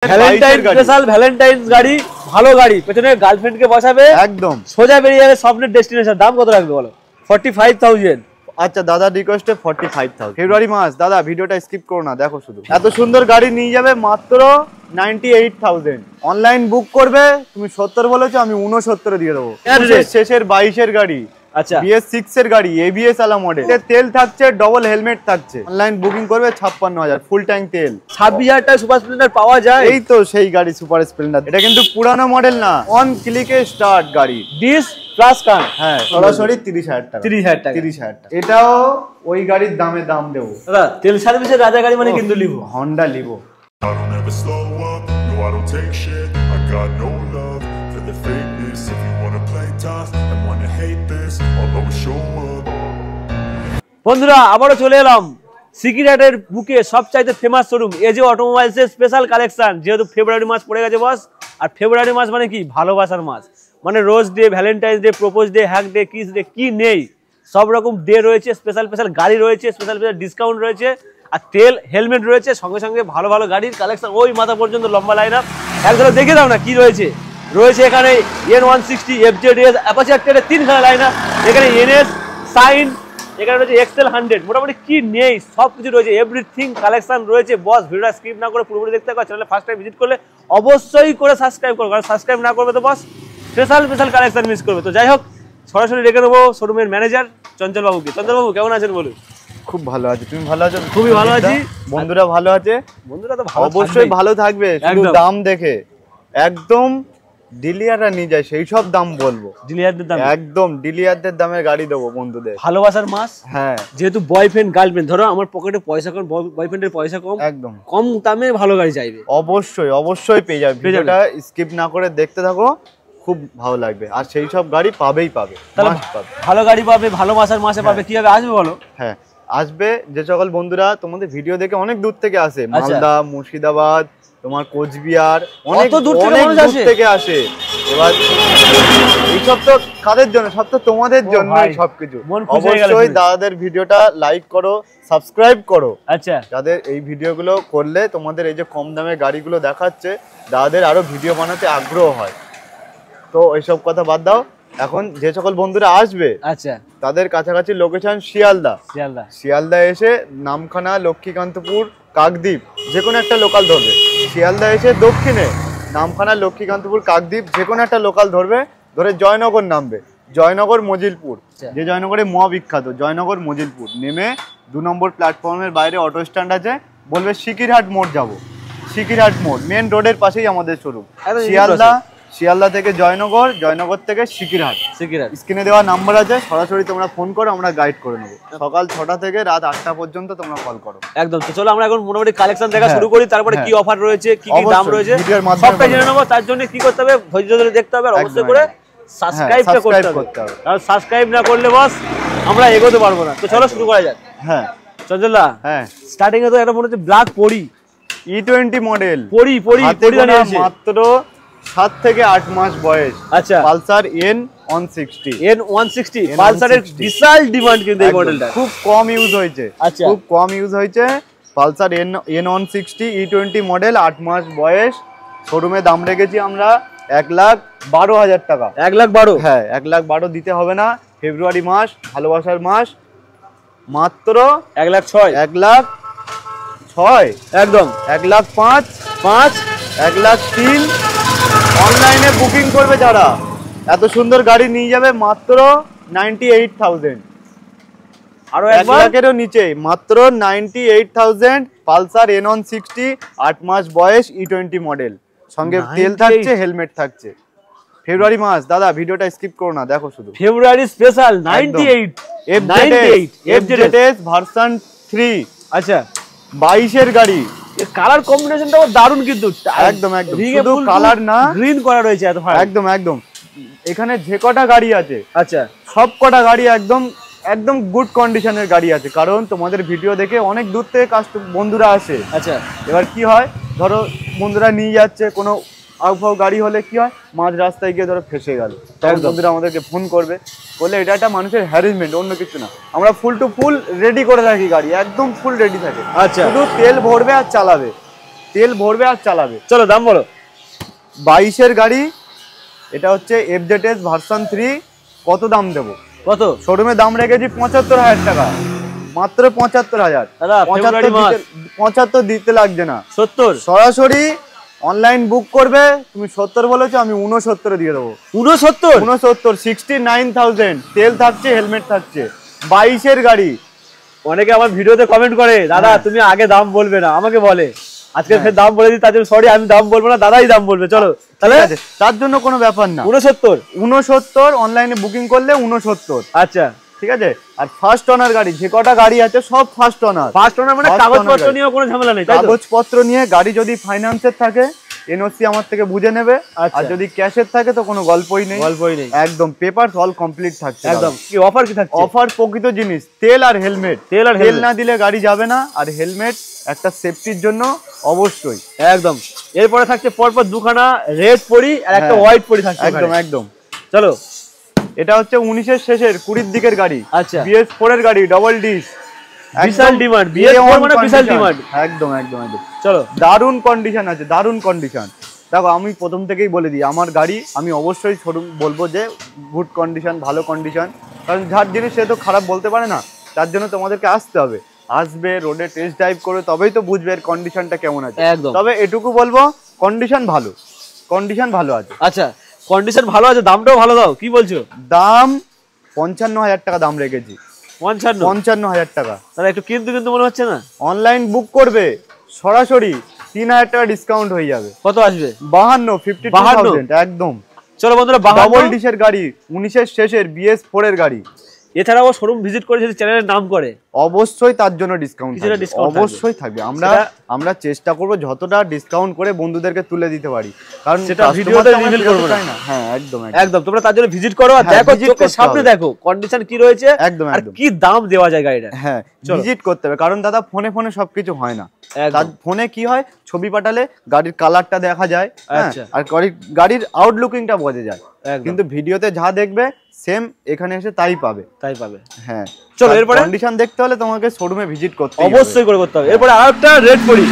Valentine special Valentine's গাড়ি, ভালো গাড়ি, পেছনে গার্লফ্রেন্ডকে বসাবে, একদম সোজা বেরিয়ে যাবে স্বপ্নের ডেস্টিনেশন। দাম কত রাখবে বলো? 45,000। আচ্ছা দাদা রিকোয়েস্টে 45,000। ফেব্রুয়ারি মাস, দাদা ভিডিওটা স্কিপ করো না, দেখো শুধু এত সুন্দর গাড়ি নিয়ে যাবে মাত্র 98,000। অনলাইন বুক করবে, তুমি 70 বলেছো, আমি 69 দিয়ে দেবো। শেষের 22-এর গাড়ি, আচ্ছা BS6 এর গাড়ি, ABS আলা মডেল, তেল থাকছে, ডবল হেলমেট থাকছে। অনলাইন বুকিং করবে 56,000, ফুল ট্যাঙ্ক তেল। 26,000 টাকা সুপার স্প্লেন্ডার পাওয়া যায়। এই তো সেই গাড়ি সুপার স্প্লেন্ডার। এটা কিন্তু পুরানো মডেল না, অন ক্লিকে স্টার্ট গাড়ি, ডিস প্লাস কার। হ্যাঁ সরাসরি 30,000 টাকা। 30,000 টাকা। এটাও ওই গাড়ির দামে দাম দেবো দাদা। তেল সার্ভিসের রাজা গাড়ি মানে কিন্তু Livo, Honda Livo. I don't ever slow up, no I don't take shit. I got no love for the fakeness. If you wanna play tough and wanna hate this, I'll always show up. বন্ধুরা আবারও চলে এলাম সিকিরাটের বুকে সবচাইতে famous showroom এজে অটোমোবাইলসের special collection. যেহেতু ফেব্রুয়ারি মাস পড়ে গেছে বস, আর ফেব্রুয়ারি মাস মানে কি? ভালোবাসার মাস। মানে rose day, Valentine's day, propose day, hack day, kiss day, কি নেই? সব রকম ডে রয়েছে, স্পেশাল স্পেশাল গাড়ি রয়েছে, স্পেশাল স্পেশাল ডিসকাউন্ট রয়েছে, আর তেল হেলমেট রয়েছে, সঙ্গে সঙ্গে ভালো ভালো গাড়ির কালেকশন ওই মাথা পর্যন্ত লম্বা লাইন আপ। একদম দেখে দাও না কি রয়েছে। রয়েছে এখানে N160, FZS, অ্যাপাচি 3খানা লাইন আপ। এখানে NS, সাইন, এখানে রয়েছে XL 100। মোটামুটি কি নেই সব কিছু রয়েছে, এভরিথিং কালেকশন রয়েছে। বস ভিডিওটা স্কিপ না করে পুরোপুরি দেখতে হবে। চ্যানেলে ফার্স্ট টাইম ভিজিট করলে অবশ্যই করে সাবস্ক্রাইব করো, কারণ সাবস্ক্রাইব না করবে তো বস স্পেশাল স্পেশাল কালেকশন মিস করবে। তো যাই হোক, সরাসরি রেখে দেবো শোরুমের ম্যানেজার চঞ্চল বাবুকে। চঞ্চল বাবু কেমন আছেন বলুন? খুব ভালো আছে, তুমি ভালো আছো? খুবই ভালো আছি। বন্ধুরা ভালো আছে? বন্ধুরা তো ভালো, অবশ্যই ভালো থাকবে। শুধু দাম দেখে একদম ডিলিয়াররা নিয়ে যায় সেই সব দাম বলবো। ডিলিয়ারদের দাম একদম ডিলিয়ারদের দামে গাড়ি দেবো বন্ধুদের। ভালোবাসার মাস। হ্যাঁ, যেহেতু বয়ফ্রেন্ড গার্লফ্রেন্ড, ধরো আমার পকেটে পয়সা কম, বয়ফ্রেন্ডের পয়সা কম, একদম কম দামে ভালো গাড়ি চাইবে, অবশ্যই অবশ্যই পেয়ে যাবে। ভিডিওটা স্কিপ না করে দেখতে থাকো, খুব ভালো লাগবে। আর সেই সব গাড়ি পাবেই পাবে, ভালো গাড়ি পাবে, ভালোবাসার মাসে পাবে। কিভাবে আসবে বলো? হ্যাঁ আসবে, যে সকল বন্ধুরা তোমাদের ভিডিও দেখে অনেক দূর থেকে আসে, মালদা, মুর্শিদাবাদ, তোমার কোচবিহার, অনেক দূর থেকে আসে। এবার এইসব তো কাদের জন্য? সব তো তোমাদের জন্য সবকিছু। অবশ্যই দাদাদের ভিডিওটা লাইক করো, সাবস্ক্রাইব করো। আচ্ছা, যাদের এই ভিডিওগুলো করলে তোমাদের এই যে কম দামে গাড়িগুলো দেখাচ্ছে, দাদাদের আরো ভিডিও বানাতে আগ্রহ হয়। তো এইসব কথা বাদ দাও, এখন যে সকল বন্ধুরা আসবে, আচ্ছা তাদের কাছাকাছি লোকেশন শিয়ালদা। শিয়ালদা এসে নামখানা, লক্ষ্মীকান্তপুর, কাকদ্বীপ যে কোনো একটা লোকাল ধরবে। শিয়ালদা এসে দক্ষিণে নামখানা, লক্ষ্মীকান্তপুর, কাকদ্বীপ যে কোনো একটা লোকাল ধরবে, ধরে জয়নগর নামবে। জয়নগর মজিলপুর, যে জয়নগরে বিখ্যাত জয়নগর মজিলপুর, নেমে 2 নম্বর প্ল্যাটফর্মের বাইরে অটো স্ট্যান্ড আছে, বলবে সিকিরহাট মোড় যাব। সিকিরহাট মোড় মেন রোডের পাশেই আমাদের শোরুম। শিয়ালদা থেকে জয়নগর, জয়নগর থেকে সিকিরহাট। স্ক্রিনে দেওয়া নাম্বার আছে, সরাসরি তোমরা ফোন করো, আমরা গাইড করে নেবো। সকাল 6টা থেকে রাত 8টা পর্যন্ত তোমরা কল করো। একদম। তো চলো আমরা এখন মোটামুটি কালেকশন দেখা শুরু করি, তারপরে কি অফার রয়েছে, কি কি দাম রয়েছে সবটা জেনে নেবো। তার জন্য কি করতে হবে? ধৈর্য ধরে দেখতে হবে, আর অবশ্যই করে সাবস্ক্রাইবটা করতে হবে। কারণ সাবস্ক্রাইব না করলে বস আমরা এগোতে পারবো না। তো চলো শুরু করা যাক। হ্যাঁ চঞ্চলদা, হ্যাঁ স্টার্টিং এ তো এটা মনে হচ্ছে ব্ল্যাক পরি E20 মডেল। পরি মাত্র 7 থেকে 8 মাস বয়স। আচ্ছা, পালসার N160 পালসারের বিশাল ডিমান্ড কিন্তু এই মডেলটা। খুব কম ইউজ হয়েছে, আচ্ছা খুব কম ইউজ হয়েছে। পালসার N160 E20 মডেল, 8 মাস বয়স। শোরুমে দাম রেখেছি আমরা 1,12,000 টাকা। 1,12,000? হ্যাঁ 1,12,000 দিতে হবে না। ফেব্রুয়ারি মাস, ভালোবাসার মাস, মাত্র 1,06,000। 1,06,000 একদম। 1,05,000, 1,03,000। অনলাইনে বুকিং করবে যারা, এত সুন্দর গাড়ি নিয়ে যাবে মাত্র 98,000। আরো 1 লাখেরও নিচে মাত্র 98,000। পালসার N160, 8 মাস বয়স, E20 মডেল, সঙ্গে তেল থাকছে, হেলমেট থাকছে। ফেব্রুয়ারি মাস, দাদা ভিডিওটা স্কিপ করো না, দেখো শুধু। ফেব্রুয়ারি স্পেশাল 98 FZS ভার্সন 3। আচ্ছা 22-এর গাড়ি। কালার কম্বিনেশনটাও দারুণ কিন্তু। একদম একদম, শুধু কালার না, গ্রিন করা রয়েছে এত ভালো। একদম একদম। এখানে যে কটা গাড়ি আছে, আচ্ছা সব কটা গাড়ি একদম একদম গুড কন্ডিশনের গাড়ি আছে। কারণ তোমাদের ভিডিও দেখে অনেক দূর থেকে বন্ধুরা আসে। আচ্ছা, এবার কি হয়, ধরো বন্ধুরা নিয়ে যাচ্ছে, কোনো আউটফাউ গাড়ি হলে কি হয়, মাঝ রাস্তায় গিয়ে ধরো ফেসে গেল, তখন বন্ধুরা আমাদেরকে ফোন করবে, বলে এটা একটা মানুষের হ্যারাসমেন্ট, অন্য কিছু না। আমরা ফুল টু ফুল রেডি করে রাখি গাড়ি, একদম ফুল রেডি থাকে। আচ্ছা, শুধু তেল ভরবে আর চালাবে। তেল ভরবে আর চালাবে। চলো দাম বলো। 22-এর গাড়ি, এটা হচ্ছে FZS ভার্সন 3। কত দাম দেবো? কত? শোরুমে দাম রেখেছি 75,000 টাকা, মাত্র 75,000। দাদা 75 দিতে লাগছে না, 70 সরাসরি অনলাইন বুক করবে। তুমি 70 বলেছো, আমি 69 দিয়ে দেবো। 69 69,000, তেল থাকছে, হেলমেট থাকছে। 22-এর গাড়ি। অনেকে আমার ভিডিওতে কমেন্ট করে, দাদা তুমি আগে দাম বলবে না, আমাকে বলে আজকে ফের দাম বলে দিই, তার জন্য সরি আমি দাম বলবো না, দাদাই দাম বলবে। চলো তাহলে তার জন্য কোনো ব্যাপার না। 69 অনলাইনে বুকিং করলে 69। আচ্ছা ঠিক আছে। আর ফার্স্ট ওনার গাড়ি, যে কটা গাড়ি আছে সব ফার্স্ট ওনার। মানে কাগজপত্র নিয়ে কোনো ঝামেলা নেই, কাগজপত্র নিয়ে গাড়ি যদি ফাইন্যান্সের থাকে এনওসি আমার থেকে বুঝে নেবে, আর যদি ক্যাশের থাকে তো কোনো গল্পই নেই। একদম পেপারস অল কমপ্লিট থাকছে একদম। কি অফার কি থাকছে? অফার প্রকৃত জিনিস, তেল আর হেলমেট। তেল না দিলে গাড়ি যাবে না, আর হেলমেট একটা সেফটির জন্য অবশ্যই। একদম। এরপরে থাকছে পরপর দুখানা রেড পরি আর একটা হোয়াইট পরি থাকছে। একদম একদম। চলো, এটা হচ্ছে 19-এর শেষের 20-র দিকের গাড়ি। আচ্ছা, BS4 এর গাড়ি, ডাবল ডিস, বিশাল ডিমান্ড। BS4 মানে বিশাল ডিমান্ড। একদম একদম একদম। চলো, দারুণ কন্ডিশন আছে, দারুণ কন্ডিশন। দেখো আমি প্রথম থেকেই বলে দিই, আমার গাড়ি আমি অবশ্যই শোরুম বলবো যে গুড কন্ডিশন, ভালো কন্ডিশন। কারণ যার জিনিস সে তো খারাপ বলতে পারে না, তার জন্য তোমাদেরকে আসতে হবে। আসবে, রোডে টেস্ট ড্রাইভ করে, তবেই তো বুঝবে এর কন্ডিশনটা কেমন আছে। তবে এটুকু বলবো, কন্ডিশন ভালো, কন্ডিশন ভালো আছে। আচ্ছা, কন্ডিশন ভালো আছে, দামটাও ভালো দাও। কি বলছো? দাম 55,000 টাকা দাম রেখেছি। 55,000 টাকা। তাহলে একটু কিন্তু মনে হচ্ছে না? অনলাইন বুক করবে সরাসরি 3,000 টাকা ডিসকাউন্ট হয়ে যাবে। কত আসবে? 52,000 একদম। চলো বন্ধুরা, ডাবল ডিশের গাড়ি, 19-এর শেষের BS4 এর গাড়ি। এছাড়াও শোরুম ভিজিট করে যদি চ্যানেলের নাম করে, অবশ্যই তার জন্য ডিসকাউন্ট অবশ্যই থাকবে। আমরা চেষ্টা করব যতটা ডিসকাউন্ট করে বন্ধুদেরকে তুলে দিতে পারি, কারণ সেটা ভিডিওতে রিভিল করব না। হ্যাঁ একদম একদম। তোমরা তার জন্য ভিজিট করো আর দেখো, চোখের সামনে দেখো কন্ডিশন কি রয়েছে, একদম আর কি দাম দেওয়া যায় গাড়িটা। হ্যাঁ, ভিজিট করতে হবে। কারণ দাদা ফোনে সবকিছু হয় না। ফোনে কি হয়, ছবি পাঠালে গাড়ির কালারটা দেখা যায়, আর গাড়ির আউটলুকিংটা বোঝা যায়, কিন্তু ভিডিওতে যা দেখবে সেম এখানে এসে তাই পাবে। হ্যাঁ, চলো এরপরে কন্ডিশন দেখতে হলে তোমাকে শোরুমে ভিজিট করতে হবে, অবশ্যই করতে হবে। এরপরে আরেকটা রেড পরি,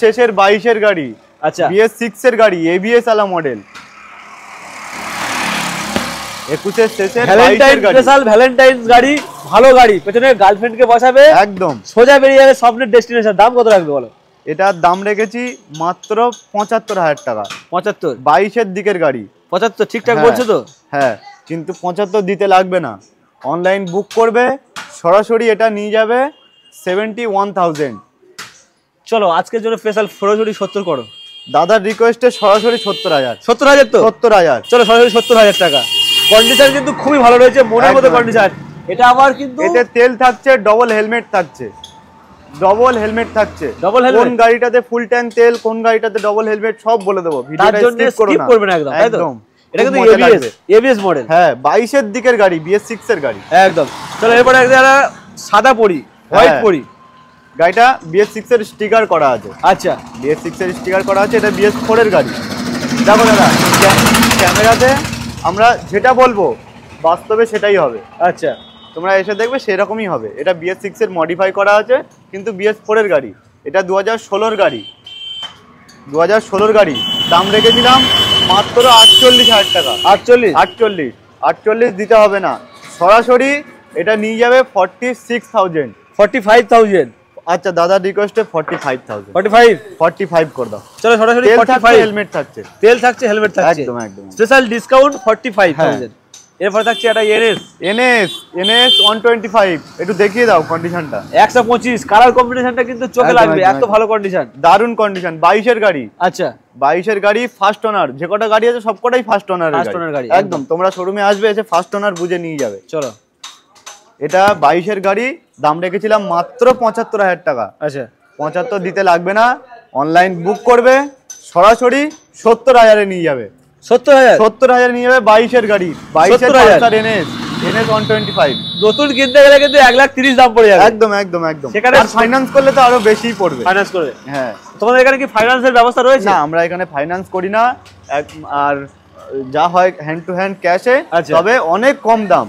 শেষের 22-এর গাড়ি। আচ্ছা, BS6 এর গাড়ি, ABS আলা মডেল। 21-এর শেষের 22-এর গাড়ি, স্পেশাল ভ্যালেন্টাইনস গাড়ি, ভালো গাড়ি। পেছনে গার্লফ্রেন্ডকে বসাবে, একদম সোজা বেরিয়ে যাবে স্বপ্নের ডেস্টিনেশন। দাম কত রাখবে বলো? এটার দাম রেখেছি মাত্র 75,000 টাকা। 75? 22-এর দিকের গাড়ি। 75 ঠিকঠাক বলছো তো? হ্যাঁ, কিন্তু 75 দিতে লাগবে না। অনলাইন বুক করবে, সরাসরি এটা নিয়ে যাবে 71,000। চলো আজকের জন্য স্পেশাল সরাসরি 70 করো। দাদার রিকোয়েস্টে সরাসরি 70,000। 70,000 তো? 70,000। চলো সরাসরি 70,000 টাকা। কন্ডিশন কিন্তু খুবই ভালো রয়েছে, মনের মতো কন্ডিশন। এটা আবার কিন্তু এতে তেল থাকছে, ডবল হেলমেট থাকছে। কোন গাড়িটাতে ফুল ট্যাঙ্ক তেল, কোন গাড়িটাতে ডবল হেলমেট, সব বলে দেবো। ভিডিওটা স্কিপ করবে না একদম। একদম। এটা কিন্তু ABS মডেল। হ্যাঁ, 22-এর দিকের গাড়ি, BS6 এর গাড়ি। একদম। চলো এরপরে একটা সাদা পরি, হোয়াইট পরি। গাড়িটা BS6 এর স্টিকার করা আছে। আচ্ছা, BS6 এর স্টিকার করা আছে। এটা BS4 এর গাড়ি। দেখো দাদা, ক্যামেরাতে আমরা যেটা বলবো বাস্তবে সেটাই হবে। আচ্ছা, তোমরা এসে দেখবে সেরকমই হবে। এটা BS6 এর মডিফাই করা আছে, কিন্তু BS4 এর গাড়ি। এটা 2016-র গাড়ি। 2016-র গাড়ি। দাম রেখেছিলাম মাত্র 48,000 টাকা। 48 দিতে হবে না, সরাসরি এটা নিয়ে যাবে 46,000। আচ্ছা, দাদার রিকোয়েস্টে 45 করে দাও। চলো সরাসরি 45। হেলমেট থাকছে, তেল থাকছে, হেলমেট থাকছে, একদম একদম স্পেশাল ডিসকাউন্ট 45,000। এরপর থাকছে একটা NS 125। একটু দেখিয়ে দাও কন্ডিশনটা। 125 কালার কম্বিনেশনটা কিন্তু চোখে লাগবে, এত ভালো কন্ডিশন, দারুণ কন্ডিশন। 22-এর গাড়ি। আচ্ছা, 22-এর গাড়ি, ফার্স্ট ওনার। যে কটা গাড়ি আছে সবকটাই ফার্স্ট ওনার গাড়ি। একদম, তোমরা শোরুমে আসবে, এসে ফার্স্ট ওনার বুঝে নিয়ে যাবে। চলো, এটা 22-এর গাড়ি। দাম রেখেছিলাম মাত্র 75,000 টাকা। আচ্ছা, 75 দিতে লাগবে না। অনলাইন বুক করবে, সরাসরি 70,000-এ নিয়ে যাবে। 70,000 নিয়ে যাবে। 22-এর গাড়ি, 22-এর NS 125। নতুন কিনতে গেলে কিন্তু 1,30,000 দাম পড়ে যাবে। একদম একদম একদম। সেখানে ফাইন্যান্স করলে তো আরো বেশি পড়বে। ফাইন্যান্স করে? হ্যাঁ। তোমাদের এখানে কি ফাইন্যান্সের ব্যবস্থা রয়েছে? না, আমরা এখানে ফাইন্যান্স করি না, আর যা হয় হ্যান্ড টু হ্যান্ড ক্যাশে। তবে অনেক কম দাম।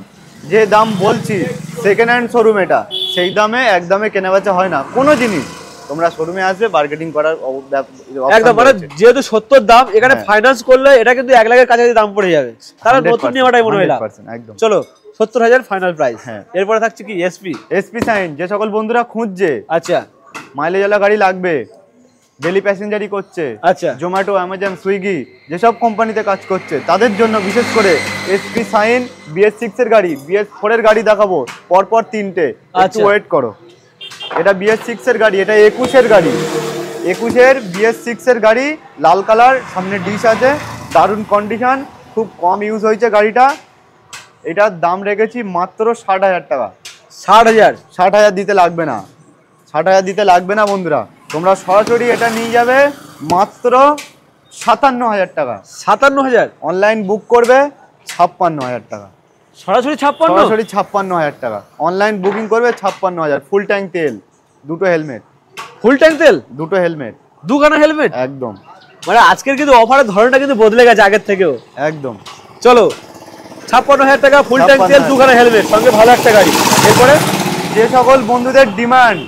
যে দাম বলছি সেকেন্ড হ্যান্ড শোরুম, এটা সেই দামে একদমে কেনাবেচা হয় না কোনো জিনিস। তোমরা শোরুমে আসবে, বার্গেনিং করার একদম, মানে যেহেতু 70 দাম, এখানে ফাইন্যান্স করলে এটা কিন্তু 1 লাখের কাছাকাছি দাম পড়ে যাবে, তাহলে নতুন নেওয়াটাই মনে হয়। একদম। চলো 70,000 ফাইনাল প্রাইস। হ্যাঁ, এরপরে থাকছে কি এসপি সাইন, যে সকল বন্ধুরা খুঁজছে আচ্ছা মাইলেজওয়ালা গাড়ি লাগবে, ডেলি প্যাসেঞ্জারি করছে, আচ্ছা, জোম্যাটো, অ্যামাজন, সুইগি যেসব কোম্পানিতে কাজ করছে তাদের জন্য বিশেষ করে এসপি সাইন BS6 এর গাড়ি, BS4 এর গাড়ি দেখাবো পরপর 3টে, একটু ওয়েট করো। এটা BS6 এর গাড়ি, এটা 21 এর গাড়ি, 21 এর BS6 এর গাড়ি, লাল কালার, সামনে ডিশ আছে, দারুণ কন্ডিশন, খুব কম ইউজ হয়েছে গাড়িটা। এটার দাম রেখেছি মাত্র 60,000 টাকা। 60,000 দিতে লাগবে না, 60,000 দিতে লাগবে না বন্ধুরা, তোমরা সরাসরি এটা নিয়ে যাবে মাত্র 57,000 টাকা। 57,000 অনলাইন বুক করবে 56,000 টাকা। সরাসরি 56,000 টাকা। অনলাইন বুকিং করবে 56,000। ফুল ট্যাঙ্ক তেল, দুটো হেলমেট, ফুল ট্যাঙ্ক তেল, দুটো হেলমেট, দুখানা হেলমেট, একদম। মানে আজকের কিন্তু অফারের ধরনটা কিন্তু বদলে গেছে আগের থেকেও, একদম। চলো 56,000 টাকা, ফুল ট্যাঙ্ক তেল, দুখানা হেলমেট, সঙ্গে ভালো একটা গাড়ি। এরপরে যে সকল বন্ধুদের ডিমান্ড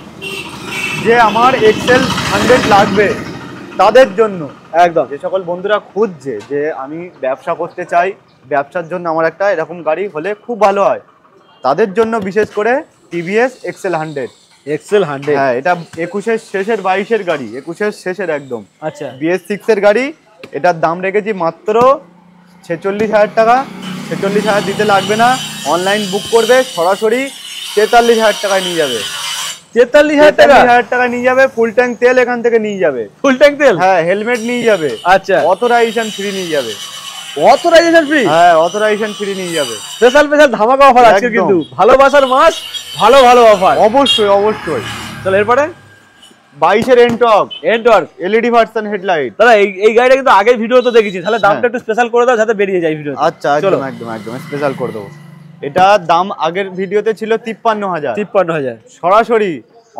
যে আমার এক্সেল 100 লাগবে তাদের জন্য, একদম, যে সকল বন্ধুরা খুঁজছে যে আমি ব্যবসা করতে চাই, ব্যবসার জন্য আমার একটা এরকম গাড়ি হলে খুব ভালো হয়, তাদের জন্য বিশেষ করে TVS এক্সেল 100। হ্যাঁ, এটা 21-এর শেষের 22-এর গাড়ি, 21-এর শেষের একদম। আচ্ছা, BS6 এর গাড়ি, এটার দাম রেখেছি মাত্র 46,000 টাকা। 46,000 দিতে লাগবে না, অনলাইন বুক করবে সরাসরি 43,000 টাকায় নিয়ে যাবে। 43,000 টাকা নিয়ে যাবে। ফুল ট্যাঙ্ক তেল এখান থেকে নিয়ে যাবে, ফুল ট্যাঙ্ক তেল, হ্যাঁ, হেলমেট নিয়ে যাবে, আচ্ছা, অথরাইজেশন ফ্রি নিয়ে যাবে, অথরাইজেশন ফ্রি, হ্যাঁ, অথরাইজেশন ফ্রি নিয়ে যাবে। স্পেশাল ধামাকা অফার আজকে কিন্তু, ভালোবাসার মাস, ভালো ভালো অফার, অবশ্যই অবশ্যই। চলো এরপরে 22-এর এন্টর্ক LED ভার্সন হেডলাইট। দাদা এই গাড়িটা কিন্তু আগের ভিডিও তো দেখেছি, তাহলে দামটা একটু স্পেশাল করে দাও যাতে বেরিয়ে যায় ভিডিও। আচ্ছা, একদম একদম একদম স্পেশাল করে দেবো। এটা দাম আগের ভিডিওতে ছিল 53,000। সরাসরি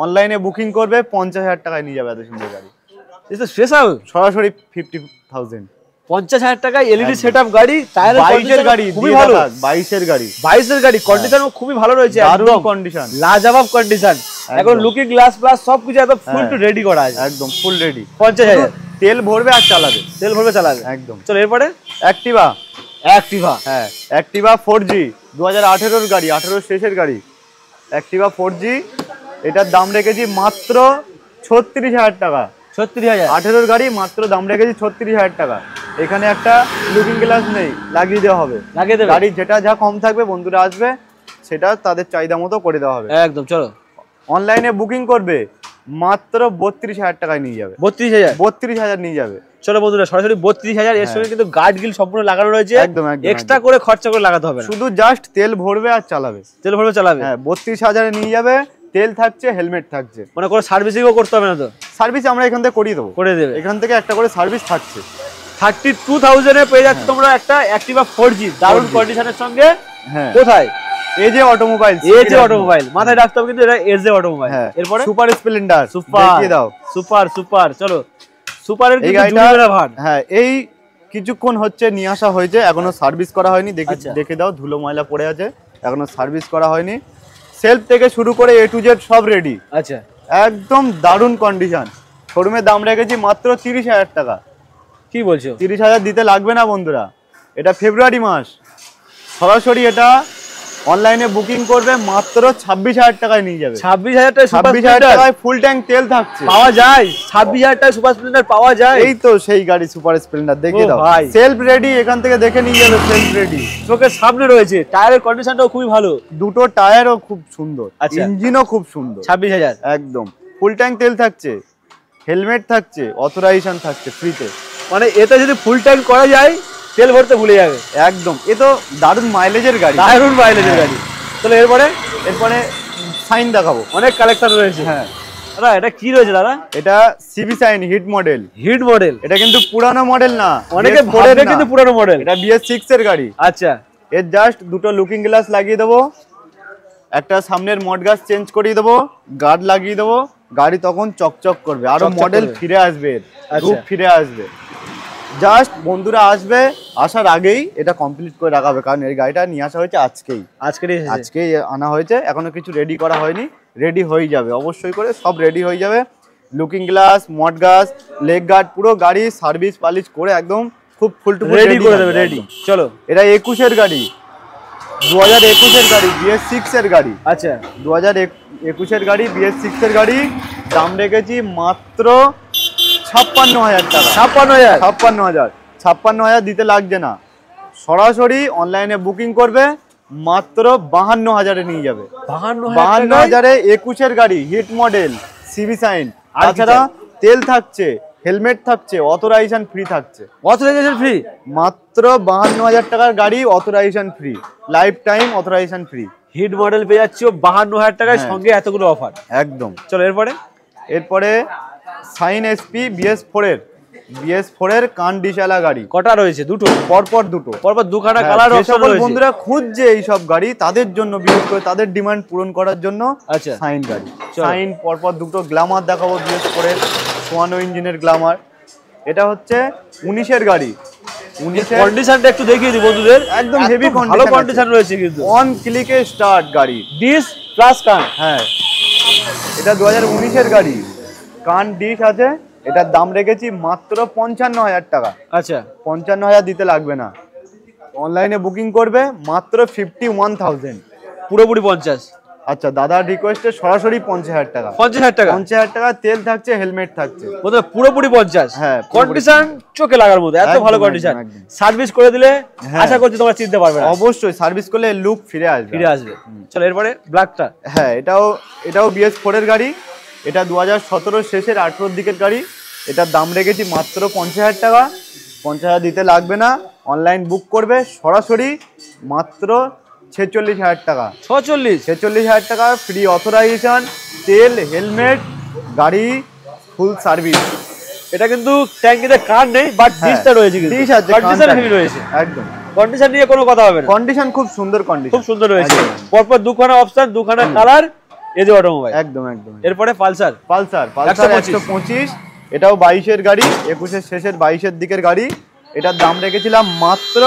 অনলাইনে বুকিং করবে 50,000 টাকায় নিয়ে যাবে এত সুন্দর গাড়ি। স্পেশাল সরাসরি 50,000। 50,000 টাকায় LED সেটআপ গাড়ি, টায়ারের 22-এর গাড়ি খুবই ভালো, 22-এর গাড়ি, 22-এর গাড়ি, কন্ডিশন খুবই ভালো রয়েছে, দারুণ কন্ডিশন, লাজবাব কন্ডিশন, এখন লুকিং গ্লাস প্লাস সবকিছু একদম ফুল টু রেডি করা আছে, একদম ফুল রেডি। 50,000, তেল ভরবে আর চালাবে, একদম। চলো এরপরে অ্যাক্টিভা, হ্যাঁ, অ্যাক্টিভা 4G 2018-এর গাড়ি, 18-এর শেষের গাড়ি, অ্যাক্টিভা 4G। এটার দাম রেখেছি মাত্র 36,000 টাকা। 36,000, 18-এর গাড়ি, মাত্র দাম রেখেছি 36,000 টাকা। এখানে একটা লুকিং গ্লাস নেই, লাগিয়ে দেওয়া হবে, গাড়ি যেটা যা কম থাকবে বন্ধুরা আসবে সেটা তাদের চাহিদা মতো করে দেওয়া হবে, একদম। চলো অনলাইনে বুকিং করবে মাত্র 32,000 টাকায় নিয়ে যাবে। 32,000 নিয়ে যাবে। চলো বন্ধুরা সরাসরি 32,000, এর সঙ্গে কিন্তু গার্ড গিল সম্পূর্ণ লাগানো রয়েছে, একদম এক্সট্রা করে খরচা করে লাগাতে হবে না, শুধু জাস্ট তেল ভরবে আর চালাবে, হ্যাঁ, 32,000 নিয়ে যাবে। তেল থাকছে, হেলমেট থাকছে, মানে কোনো সার্ভিসিংও করতে হবে না তো? সার্ভিস আমরা এখান থেকে করিয়ে দেবো, করে দেবে, এখান থেকে একটা করে সার্ভিস থাকছে। 32,000 এ পেয়ে যাচ্ছে তোমরা একটা অ্যাক্টিভা 4G দারুণ কন্ডিশনের সঙ্গে। হ্যাঁ, কোথায়? এজে অটোমোবাইল, মাথায় রাখতে হবে কিন্তু, এটা এজে অটোমোবাইল। এরপরে সুপার স্প্লেন্ডার, দেখিয়ে দাও। সুপার চলো, সুপারের কি জুড়ে ভাট। হ্যাঁ, এই কিছুক্ষণ হচ্ছে নিয়ে আসা হয়েছে, এখনো সার্ভিস করা হয়নি, দেখে দাও, ধুলো ময়লা পড়ে আছে, এখনো সার্ভিস করা হয়নি। সেলফ থেকে শুরু করে A to Z সব রেডি, আচ্ছা, একদম দারুণ কন্ডিশন। শোরুমের দাম রেখেছি মাত্র 30,000 টাকা। কি বলছো? 30,000 দিতে লাগবে না বন্ধুরা, এটা ফেব্রুয়ারি মাস। সরাসরি এটা অনলাইনে বুকিং করবে মাত্র 26,000 টাকায় নিয়ে যাবে। 26,000 টাকায় ফুল ট্যাঙ্ক তেল থাকছে, পাওয়া যায়। 26,000 টাকায় সুপার স্প্লেন্ডার পাওয়া যায়, এই তো সেই গাড়ি সুপার স্প্লেন্ডার। দেখে দাও, সেলফ রেডি, এখান থেকে দেখে নিয়ে যাবে, সেলফ রেডি, চোখের সামনে রয়েছে। টায়ারের কন্ডিশনটাও খুবই ভালো, দুটো টায়ারও খুব সুন্দর, ইঞ্জিনও খুব সুন্দর। 26,000 একদম ফুল ট্যাঙ্ক তেল থাকছে, হেলমেট থাকছে, অথরাইজেশন থাকছে ফ্রিতে। মানে এতে যদি ফুল ট্যাঙ্ক করা যায় তেল ভরতে ভুলে যাবে, একদম। এ তো দারুণ মাইলেজের গাড়ি, গাড়ি। তাহলে এরপরে সাইন দেখাবো, অনেক কালেকশন রয়েছে। হ্যাঁ দাদা, এটা কি রয়েছে দাদা? এটা সিবি সাইন হিট মডেল। এটা কিন্তু পুরানো মডেল না, অনেকে বলে এটা কিন্তু পুরানো মডেল, এটা BS6 এর গাড়ি। আচ্ছা, এর জাস্ট দুটো লুকিং গ্লাস লাগিয়ে দেবো, একটা সামনের মডগার্ড চেঞ্জ করিয়ে দেবো, গার্ড লাগিয়ে দেবো, গাড়ি তখন চকচক করবে, আরো মডেল ফিরে আসবে, রূপ ফিরে আসবে। জাস্ট বন্ধুরা আসবে, আসার আগেই এটা কমপ্লিট করে রাখাবে, কারণ এই গাড়িটা নিয়ে আসা হয়েছে আজকেই আনা হয়েছে, এখনো কিছু রেডি করা হয়নি, রেডি হয়ে যাবে অবশ্যই করে, সব রেডি হয়ে যাবে। Looking glass, mud guard, leg guard, পুরো গাড়ি সার্ভিস পালিশ করে একদম খুব ফুল টু ফুল রেডি করে দেবে, রেডি। চলো, এটা 21 এর গাড়ি, 2021 এর গাড়ি, BS6 এর গাড়ি। আচ্ছা, 2021 এর গাড়ি, BS6 এর গাড়ি। দাম রেখেছি মাত্র 56,000 টাকা। 56,000 56,000 দিতে লাগছে না, সরাসরি অনলাইনে বুকিং করবে, মাত্র 52,000-এ নিয়ে যাবে। 52,000-এ 21 এর গাড়ি, হিট মডেল, সিবি সাইন, তাছাড়া তেল থাকছে, হেলমেট থাকছে, অথরাইজেশন ফ্রি থাকছে। অথরাইজেশন ফ্রি, মাত্র 52,000 টাকার গাড়ি, authorization free, lifetime authorization free. Hit model পেয়ে যাচ্ছ 52,000 টাকায়, সঙ্গে এতগুলো অফার। একদম। চলো এরপরে সাইন এসপি BS4 এর কান ডিশালা গাড়ি। কটা রয়েছে? দুটো, পরপর দুটো, পরপর দুখানা কালার অপশন রয়েছে। বন্ধুরা খুঁজছে এই সব গাড়ি, তাদের জন্য, বিশেষ করে তাদের ডিমান্ড পূরণ করার জন্য আচ্ছা, সাইন গাড়ি। সাইন পরপর দুটো। গ্ল্যামার দেখাবো, BS4 এর 54 ইঞ্জিনের গ্ল্যামার। এটা হচ্ছে 19 এর গাড়ি। 19 এর কন্ডিশনটা একটু দেখিয়ে দিই বন্ধুদের, একদম হেভি কন্ডিশন, ভালো কন্ডিশন রয়েছে কিন্তু। অন ক্লিকে স্টার্ট গাড়ি, ডিস প্লাস কান। হ্যাঁ, এটা 2019 এর গাড়ি, কান ডিশ আছে। এটার দাম রেখেছি মাত্র 55,000 টাকা। আচ্ছা, 55,000 দিতে লাগবে না, অনলাইনে বুকিং করবে মাত্র 51,000, পুরোপুরি 50। আচ্ছা, দাদার রিকোয়েস্টে সরাসরি 50,000 টাকা। 50,000 টাকা, 50,000 টাকা, তেল থাকছে, হেলমেট থাকছে, পুরোপুরি 50। হ্যাঁ, কন্ডিশন চোখে লাগার মতো, এত ভালো কন্ডিশন। সার্ভিস করে দিলে আশা করছি তোমরা চিনতে পারবে না। অবশ্যই সার্ভিস করলে লুক ফিরে আসবে। চলো এরপরে ব্ল্যাকটা। হ্যাঁ, এটাও BS4 এর গাড়ি। এটা 2017 শেষের 18 দিকের গাড়ি। এটার দাম রেখেছি মাত্র 50,000 টাকা। 50,000 দিতে লাগবে না, অনলাইন বুক করবে সরাসরি মাত্র 46,000 টাকা। 46,000 টাকা, ফ্রি অথরাইজেশন, তেল, হেলমেট, গাড়ি ফুল সার্ভিস। এটা কিন্তু ট্যাঙ্কিতে কার নেই, বাট ডিশটা রয়েছে, কিন্তু ডিশ আছে, কন্ডিশন হেভি রয়েছে। একদম, কন্ডিশন নিয়ে কোনো কথা হবে না। কন্ডিশন খুব সুন্দর, কন্ডিশন খুব সুন্দর রয়েছে। পরপর দুখানা অপশন, দুখানা কালার, এজে অটোমোবাইল। একদম। এরপরে পালসার 125। এটাও 22 এর গাড়ি, 21 এর শেষের 22 এর দিকের গাড়ি। এটার দাম রেখেছিলাম মাত্র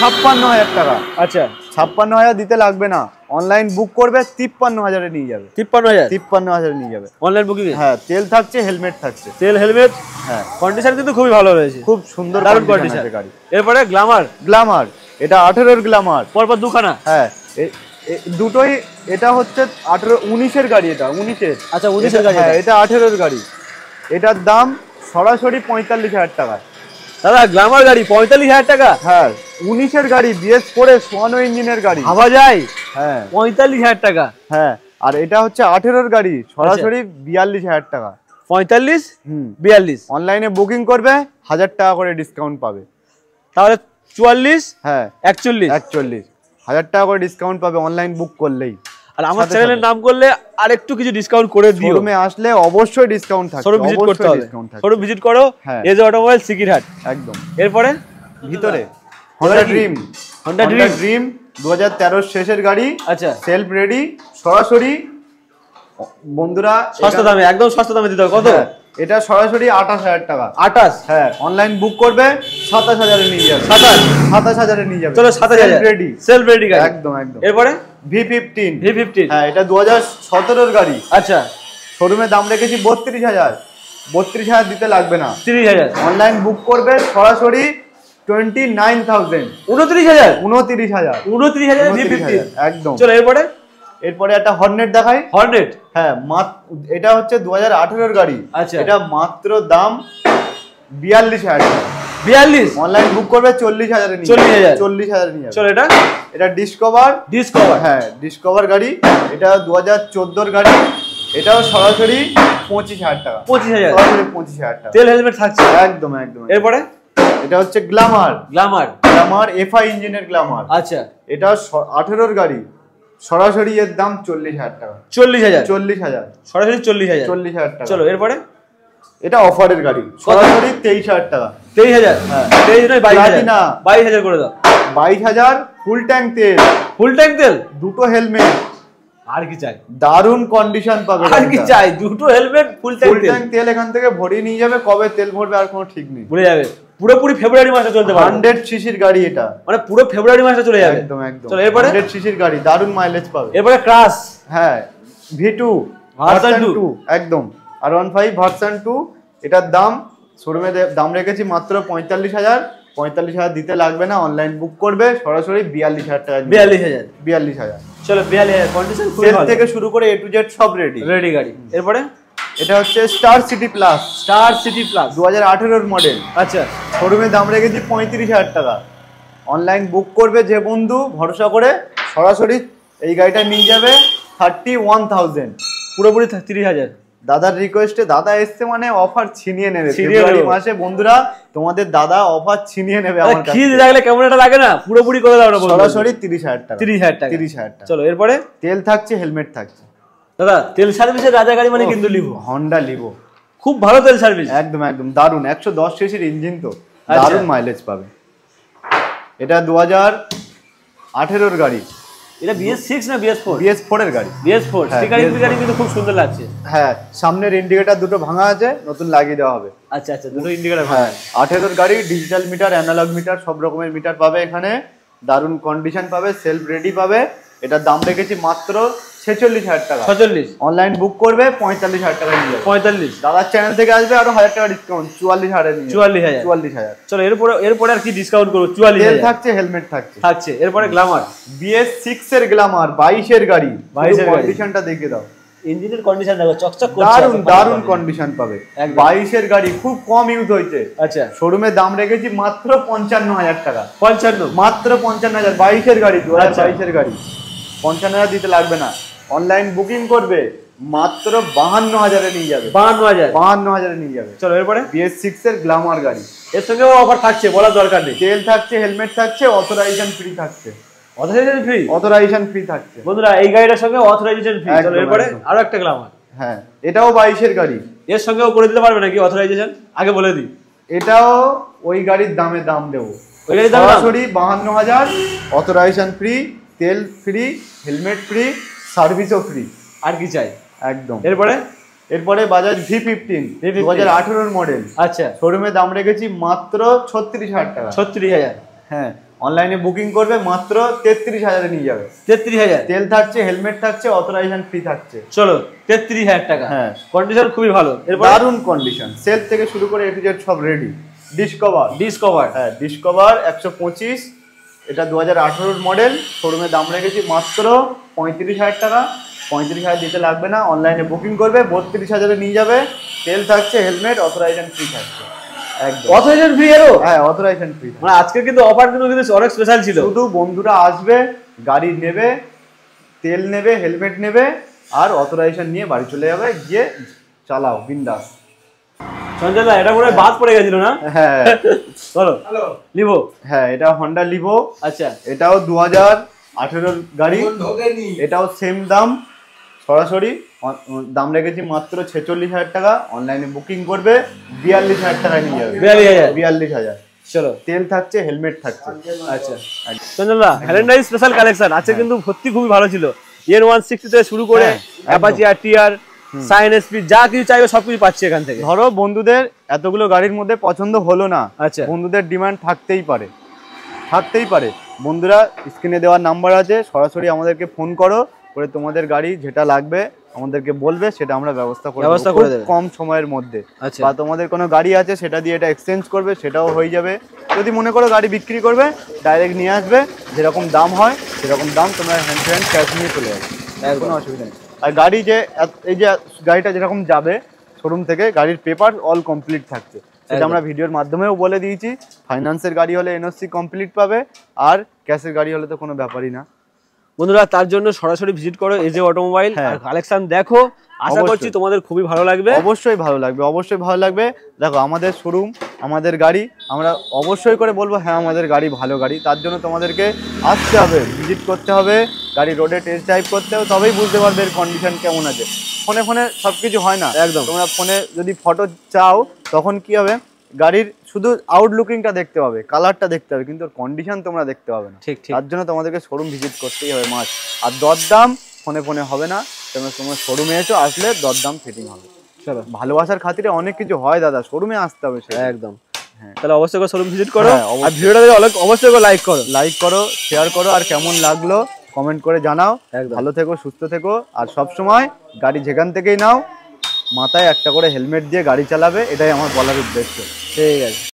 56,000 টাকা। আচ্ছা, 56,000 দিতে লাগবে না, অনলাইন বুক করবে 53,000-এ নিয়ে যাবে। 53,000-এ নিয়ে যাবে অনলাইন বুকিং। হ্যাঁ, তেল থাকছে, হেলমেট থাকছে, তেল, হেলমেট। হ্যাঁ, কন্ডিশন কিন্তু খুবই ভালো রয়েছে, খুব সুন্দর, দারুণ কন্ডিশন গাড়ি। এরপরে গ্ল্যামার, এটা 18 এর গ্ল্যামার, পরপর দুখানা। হ্যাঁ, দুটোই। এটা হচ্ছে 19 এর গাড়ি, এটা 19 এর। আচ্ছা, 19 এর গাড়ি। হ্যাঁ, এটা 18 এর গাড়ি। এটার দাম সরাসরি 45,000 টাকা। দাদা, গ্ল্যামার গাড়ি 45,000 টাকা? হ্যাঁ, 19 এর গাড়ি, BS4 এর 54 ইঞ্জিনের গাড়ি। ভাবা যায়? হ্যাঁ, 45,000 টাকা। হ্যাঁ, আর এটা হচ্ছে 18 এর গাড়ি, সরাসরি 42,000 টাকা। 45, 42। অনলাইনে বুকিং করবে 1000 টাকা করে ডিসকাউন্ট পাবে, তাহলে 44, হ্যাঁ 41, 1000 টাকা করে ডিসকাউন্ট পাবে অনলাইন বুক করলেই। আর আমার চ্যানেলের নাম করলে আর একটু কিছু ডিসকাউন্ট করে দিও। শোরুমে আসলে অবশ্যই ডিসকাউন্ট থাকবে, শোরুম ভিজিট করতে হবে, শোরুম ভিজিট করো, এজে অটোমোবাইল, সিকিরহাট। একদম। এরপরে ভিতরে Honda Dream 2013 শেষের গাড়ি। আচ্ছা, সেলফ রেডি, সরাসরি বন্ধুরা সস্তা দামে, একদম সস্তা দামে দিতে হবে। কত? এটা সরাসরি 28,000 টাকা। 28? হ্যাঁ, অনলাইন বুক করবে 27,000-এ নিয়ে যাবে। 27,000-এ নিয়ে যাবে। চলো 27,000 রেডি, সেলফ রেডি গাড়ি। একদম। এরপরে V15। হ্যাঁ, এটা 2017 এর গাড়ি। আচ্ছা, শোরুমে দাম রেখেছি 32,000। 32,000 দিতে লাগবে না, 30,000। অনলাইন বুক করবে সরাসরি 29,000। 29,000? 29,000 V15, একদম। চলো এরপরে একটা হর্নেট দেখাই। হর্নেট, হ্যাঁ, এটা হচ্ছে 2018 এর গাড়ি। আচ্ছা, এটা মাত্র দাম 42,000 টাকা। 42? অনলাইন বুক করবে 40,000-এ নিয়ে 40,000 নিয়ে যাবে। চলো এটা ডিসকভার। হ্যাঁ, ডিসকভার গাড়ি। এটা 2014 এর গাড়ি। এটাও সরাসরি 25,000 টাকা। 25,000? সরাসরি 25,000 টাকা। তেল, হেলমেট থাকছে, একদম। এরপরে এটা হচ্ছে গ্ল্যামার FI ইঞ্জিনের গ্ল্যামার। আচ্ছা, এটা 18 এর গাড়ি, সরাসরি এর দাম 40,000 টাকা। 40,000? সরাসরি 40,000 টাকা। চলো এরপরে এটা অফারের গাড়ি, সরাসরি 23,000 টাকা। 23,000? হ্যাঁ, 23 নয়, 22,000 না, 22,000 করে দাও। 22,000 ফুল ট্যাঙ্ক তেল, দুটো হেলমেট। আর কি চাই? দারুণ কন্ডিশন পাবে। আর কি চাই? দুটো হেলমেট, ফুল ট্যাঙ্ক তেল এখান থেকে ভরিয়ে নিয়ে যাবে। কবে তেল ভরবে আর কোনো ঠিক নেই, ভুলে যাবে। পুরোপুরি ফেব্রুয়ারি মাসে চলতে পারে। 100 সিসির গাড়ি, এটা মানে পুরো ফেব্রুয়ারি মাসে চলে যাবে। একদম। চলো এরপরে 100 সিসির গাড়ি, দারুণ মাইলেজ পাবে। এরপরে ক্রাশ। হ্যাঁ, V2 ভার্সন 2, একদম। R15 ভার্সন 2, এটার দাম শোরুমে দাম রেখেছি মাত্র 45,000। 45,000 দিতে লাগবে না, অনলাইন বুক করবে সরাসরি 42,000 টাকা। 42,000। চলো 42,000 কন্ডিশন সেল থেকে শুরু করে A to Z সব রেডি গাড়ি। এরপরে এটা হচ্ছে স্টার সিটি প্লাস। 2018 মডেল। আচ্ছা, শোরুমে দাম রেখেছি 35,000 টাকা। অনলাইন বুক করবে যে বন্ধু ভরসা করে সরাসরি এই গাড়িটা নিয়ে যাবে 31,000, পুরোপুরি 30,000। দাদার রিকোয়েস্টে দাদা এসছে মানে অফার ছিনিয়ে নেবে ফেব্রুয়ারি মাসে। বন্ধুরা তোমাদের দাদা অফার ছিনিয়ে নেবে আমার কাছে। খিদ লাগলে কেমন একটা লাগে না, পুরোপুরি করে দাও না, সরাসরি 30,000 টাকা। 30,000 টাকা। 30,000 টাকা। চলো এরপরে তেল থাকছে, হেলমেট থাকছে। দাদা তেল সার্ভিসের রাজা গাড়ি মানে কিন্তু লিভো, হন্ডা লিভো, খুব ভালো তেল সার্ভিস। একদম একদম দারুন। 110 সিসির ইঞ্জিন, তো দারুন মাইলেজ পাবে। এটা 2018 গাড়ি। এটা BS6 না BS4? BS4 এর গাড়ি। BS4 স্টিকারিং কিন্তু খুব সুন্দর লাগছে। হ্যাঁ, সামনের ইন্ডিকেটর দুটো ভাঙা আছে, নতুন লাগিয়ে দেওয়া হবে। আচ্ছা আচ্ছা, দুটো ইন্ডিকেটর। হ্যাঁ, 18 গাড়ি, ডিজিটাল মিটার, অ্যানালগ মিটার, সব রকমের মিটার পাবে এখানে। দারুন কন্ডিশন পাবে, সেলফ রেডি পাবে। এটার দাম রেখেছি মাত্র 46,000 টাকা। 46। অনলাইন বুক করবে 45,000 টাকা নিয়ে যাবে। 45। দাদার চ্যানেল থেকে আসবে আরো 1,000 টাকা ডিসকাউন্ট, 44,000 নিয়ে 44,000। চলো এরপরে আর কি ডিসকাউন্ট করব? 44,000। তেল থাকছে, হেলমেট থাকছে। এরপরে গ্ল্যামার BS6 এর গ্ল্যামার, 22 এর গাড়ি। কন্ডিশনটা দেখে দাও, ইঞ্জিনের কন্ডিশন দেখো, চকচক করছে, দারুন কন্ডিশন পাবে। 22 এর গাড়ি, খুব কম ইউজ হয়েছে। আচ্ছা, শোরুমে দাম রেখেছি মাত্র 55,000 টাকা। 55? মাত্র 55,000। 22 এর গাড়ি, 2022 এর গাড়ি। 55,000 দিতে লাগবে না, অনলাইন বুকিং করবে মাত্র 52,000 এ নিয়ে যাবে। 52,000 এ নিয়ে যাবে। চলো এরপরে BS6 এর গ্ল্যামার গাড়ি। এর সঙ্গেও অফার থাকছে, বলার দরকার নেই। তেল থাকছে, হেলমেট থাকছে, অথরাইজেশন ফ্রি থাকছে। অথরাইজেশন ফ্রি থাকছে বন্ধুরা, এই গাড়িটার সঙ্গে অথরাইজেশন ফ্রি। চলো এরপরে আরো একটা গ্ল্যামার। হ্যাঁ, এটাও 22 এর গাড়ি। এর সঙ্গেও করে দিতে পারবে নাকি অথরাইজেশন? আগে বলে দিই, এটাও ওই গাড়ির দামে দাম দেবো। ওই গাড়ির দাম সরাসরি 52,000, অথরাইজেশন ফ্রি, তেল ফ্রি, হেলমেট ফ্রি, সার্ভিসও ফ্রি। আর কি চাই? একদম। এরপরে বাজাজ V15 2018 মডেল। আচ্ছা, শোরুমে দাম রেখেছি মাত্র 36,000 টাকা। 36,000। হ্যাঁ, অনলাইনে বুকিং করবে মাত্র 33,000 এ নিয়ে যাবে। 33,000। তেল থাকছে, হেলমেট থাকছে, অথরাইজেশন ফ্রি থাকছে। চলো 33,000 টাকা। হ্যাঁ, কন্ডিশন খুবই ভালো। দারুন কন্ডিশন, সেলফ থেকে শুরু করে A to Z সব রেডি। ডিসকভার। হ্যাঁ, ডিসকভার 125। এটা 2018 মডেল। শোরুমে দাম রেখেছি মাত্র 35,000 টাকা। 35,000 দিতে লাগবে না, অনলাইনে বুকিং করবে 32,000 এ নিয়ে যাবে। তেল থাকছে, হেলমেট, অথরাইজেশন ফ্রি থাকছে। একদম অথরাইজেশন ফ্রি এরও? হ্যাঁ, অথরাইজেশন ফ্রি। মানে আজকে কিন্তু অফার কিন্তু অনেক স্পেশাল ছিল। শুধু বন্ধুরা আসবে, গাড়ি নেবে, তেল নেবে, হেলমেট নেবে, আর অথরাইজেশন নিয়ে বাড়ি চলে যাবে, গিয়ে চালাও বিন্দাস। সঞ্জয় দা, এটা পুরো বাদ পড়ে গেছিল না? হ্যাঁ, চলো লিভো। হ্যাঁ, এটা হন্ডা লিভো। আচ্ছা, এটাও 2018 গাড়ি। এটাও সেম দাম। সরাসরি দাম রেখেছি মাত্র 46,000 টাকা। অনলাইনে বুকিং করবে 42,000 টাকায় নিয়ে যাবে। 42,000। চলো, তেল থাকছে, হেলমেট থাকছে। আচ্ছা সঞ্জয় দা, ভ্যালেন্টাইন স্পেশাল কালেকশন আছে কিন্তু সত্যি খুবই ভালো ছিল। N160 থেকে শুরু করে অ্যাপাচি RTR, সাইন এসপি, যা কিছু চাইবে সবকিছু পাচ্ছি এখান থেকে। ধরো বন্ধুদের এতগুলো গাড়ির মধ্যে পছন্দ হলো না, আচ্ছা, বন্ধুদের ডিমান্ড থাকতেই পারে। বন্ধুরা, স্ক্রিনে দেওয়ার নাম্বার আছে, সরাসরি আমাদেরকে ফোন করো, করে তোমাদের গাড়ি যেটা লাগবে আমাদেরকে বলবে, সেটা আমরা ব্যবস্থা করে দেব কম সময়ের মধ্যে। বা তোমাদের কোনো গাড়ি আছে সেটা দিয়ে এটা এক্সচেঞ্জ করবে, সেটাও হয়ে যাবে। যদি মনে করো গাড়ি বিক্রি করবে, ডাইরেক্ট নিয়ে আসবে, যেরকম দাম হয় সেরকম দাম তোমরা হ্যান্ড টু হ্যান্ড ক্যাশ নিয়ে চলে যাবে, কোনো অসুবিধা নেই। আর গাড়ি এই যে গাড়িটা যেরকম যাবে শোরুম থেকে, গাড়ির পেপার অল কমপ্লিট থাকছে, সেটা আমরা ভিডিওর মাধ্যমেও বলে দিয়েছি। ফাইন্যান্সের গাড়ি হলে NOC কমপ্লিট পাবে, আর ক্যাশের গাড়ি হলে তো কোনো ব্যাপারই না। বন্ধুরা, তার জন্য সরাসরি ভিজিট করো AJ অটোমোবাইল, আর কালেকশন দেখো। আশা করছি তোমাদের খুবই ভালো লাগবে। অবশ্যই ভালো লাগবে। দেখো, আমাদের শোরুম, আমাদের গাড়ি, আমরা অবশ্যই করে বলবো হ্যাঁ আমাদের গাড়ি ভালো গাড়ি। তার জন্য তোমাদেরকে আসতে হবে, ভিজিট করতে হবে, গাড়ি রোডে টেস্ট ড্রাইভ করতে হবে, তবেই বুঝতে পারবে এর কন্ডিশন কেমন আছে। ফোনে সবকিছু হয় না। একদম, তোমরা ফোনে যদি ফটো চাও তখন কি হবে, গাড়ির শুধু আউটলুকিংটা দেখতে পাবে, কালারটা দেখতে হবে, কিন্তু কন্ডিশন তোমরা দেখতে পাবে না। তার জন্য তোমাদেরকে শোরুম ভিজিট করতেই হবে মাস্ট। আর দরদাম ফোনে হবে না, তোমরা শোরুমে এসো, আসলে দরদাম ফিটিং হবে। চলো, ভালোবাসার খাতিরে অনেক কিছু হয় দাদা, শোরুমে আসতে হবে। একদম, হ্যাঁ, তাহলে অবশ্যই করে শোরুম ভিজিট করো। আর ভিডিওটা অবশ্যই করে লাইক করো, শেয়ার করো, আর কেমন লাগলো কমেন্ট করে জানাও। ভালো থেকো, সুস্থ থেকো, আর সব সময় গাড়ি যেখান থেকেই নাও মাথায় একটা করে হেলমেট দিয়ে গাড়ি চালাবে, এটাই আমার বলার উদ্দেশ্য। ঠিক আছে।